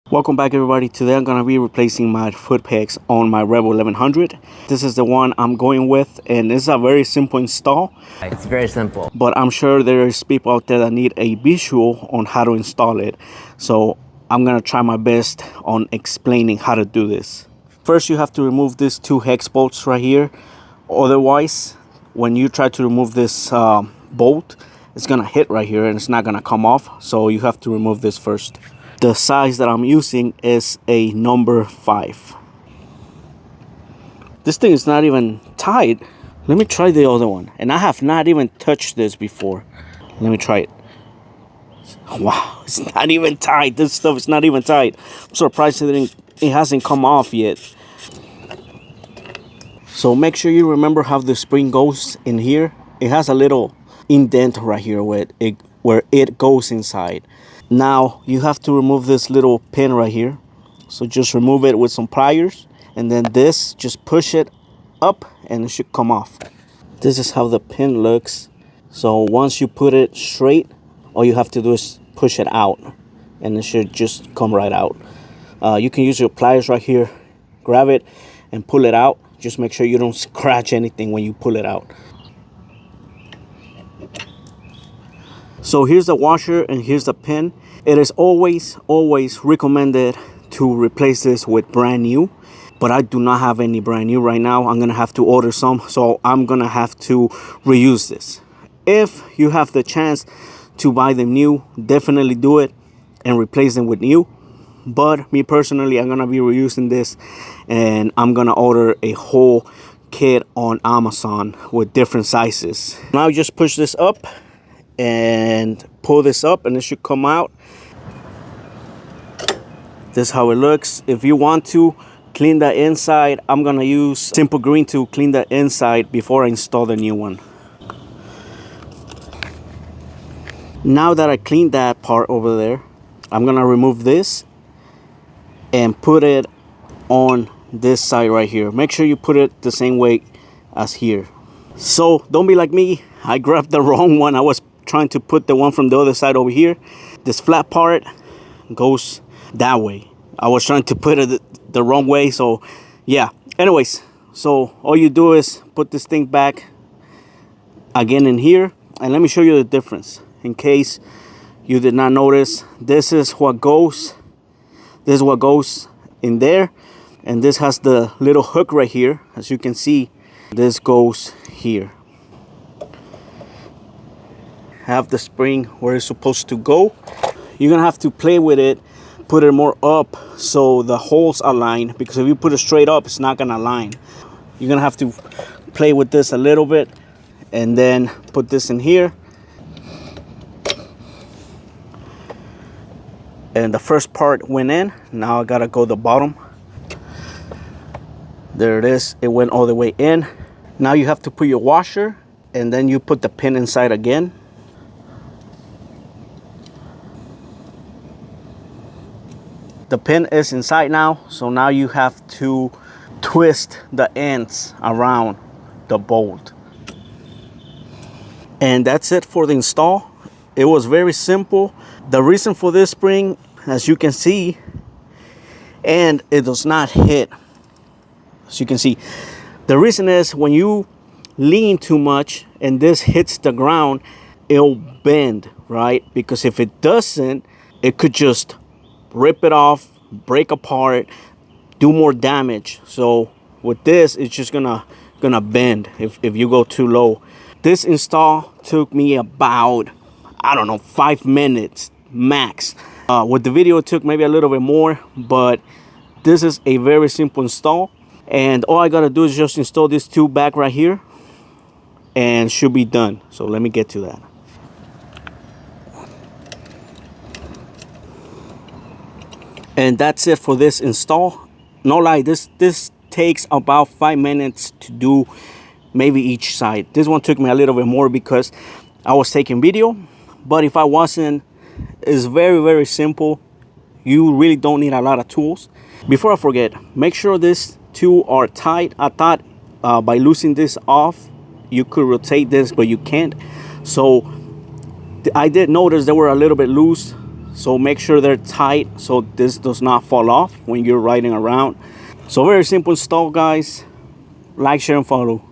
Welcome back, everybody. Today I'm going to be replacing my foot pegs on my Rebel 1100. This is the one I'm going with, and it's a very simple install. It's very simple. But I'm sure there's people out there that need a visual on how to install it. So I'm going to try my best on explaining how to do this. First, you have to remove these two hex bolts right here. Otherwise, when you try to remove this bolt, it's going to hit right here and it's not going to come off. So you have to remove this first. The size that I'm using is a number 5. This thing is not even tight. Let me try the other one. And I have not even touched this before. Let me try it. Wow, it's not even tight. This stuff is not even tight. I'm surprised it hasn't come off yet. So make sure you remember how the spring goes in here. It has a little indent right here where it goes inside. Now you have to remove this little pin right here. So just remove it with some pliers, and then this, just push it up and it should come off. This is how the pin looks. So once you put it straight, all you have to do is push it out and it should just come right out. You can use your pliers right here, grab it and pull it out. Just make sure you don't scratch anything when you pull it out. So here's the washer and here's the pin. It is always recommended to replace this with brand new, but I do not have any brand new right now. I'm gonna have to order some, so I'm gonna have to reuse this. If you have the chance to buy them new, definitely do it and replace them with new. But me personally, I'm gonna be reusing this, and I'm gonna order a whole kit on Amazon with different sizes. Now just push this up and pull this up and it should come out. This is how it looks. If you want to clean the inside, I'm gonna use Simple Green to clean the inside before I install the new one. Now that I cleaned that part over there, I'm gonna remove this and put it on this side right here. Make sure you put it the same way as here. So don't be like me. I grabbed the wrong one. I was trying to put the one from the other side over here. This flat part goes that way. I was trying to put it the wrong way, so yeah. Anyways, so all you do is put this thing back again in here, and let me show you the difference in case you did not notice. This is what goes in there, and this has the little hook right here. As you can see, this goes here. Have the spring where it's supposed to go. You're gonna have to play with it, put it more up so the holes align, because if you put it straight up, it's not gonna align. You're gonna have to play with this a little bit and then put this in here. And the first part went in. Now I gotta go the bottom. There it is. It went all the way in. Now you have to put your washer, and then you put the pin inside again. The pin is inside now, so now you have to twist the ends around the bolt. And that's it for the install. It was very simple. The reason for this spring, as you can see, and it does not hit. As you can see, the reason is when you lean too much and this hits the ground, it'll bend, right? Because if it doesn't, it could just rip it off, break apart, do more damage. So with this, it's just gonna bend if you go too low. This install took me about, I don't know, 5 minutes max. With the video, it took maybe a little bit more, but this is a very simple install, and all I gotta do is just install these two back right here and should be done. So let me get to that. And that's it for this install. No lie, this takes about 5 minutes to do, maybe each side. This one took me a little bit more because I was taking video, but if I wasn't, it's very simple. You really don't need a lot of tools. Before I forget, make sure these two are tight. I thought by losing this off, you could rotate this, but you can't. So I did notice they were a little bit loose. so make sure they're tight so this does not fall off when you're riding around. So very simple install, guys. Like, share, and follow.